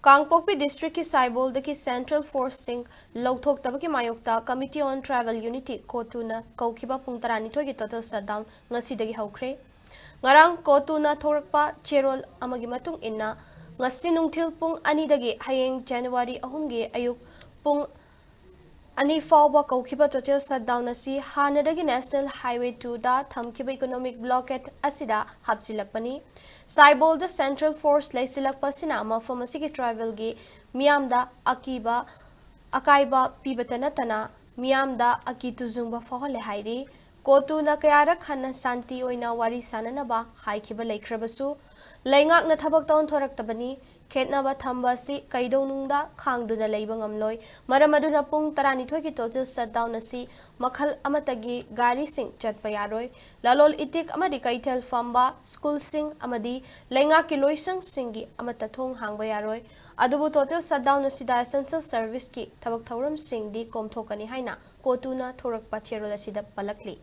Kangpokpi district ki Saibol ki Central Force Sing louthok-tabagi mayokta Committee on Tribal Unity CoTU na KOUKHIBA PUNG ki total shutdown ngasi dagi HOUKHRE. Ngarang CoTU na thorakpa cherol amagi matung inna ngasi nungthil pung ani dagi hayeng January 3 gi ayuk pung ani fawba KOUKHIBA total shutdown asi hanadagi National Highway 2 da thamkiba economic blockade asida hapchilakpani. Saibol the Central Force laisilakpa sina mafam asigi tribal gi miyamda akaiba pibatanatana miyamda akituzungba fahole hairi CoTU na kayarak hana santi oina wari sananaba haikiba laikrabasu laingak na thabak taon thoraktabani khetnaba thamba si kaidonungda khangduna leiba ngamloi maramaduna pung 12 ki total shutdown asi makhal amatagi gari sing chatpa yaroi lalol itik amadi kaithel famba school sing amadi lainga ki loisang singi amata thong hangba yaroi adubu total shutdown asi da essential service ki thabak thauram sing di komthokani haina CoTU na thorakpa cherol asi da palakli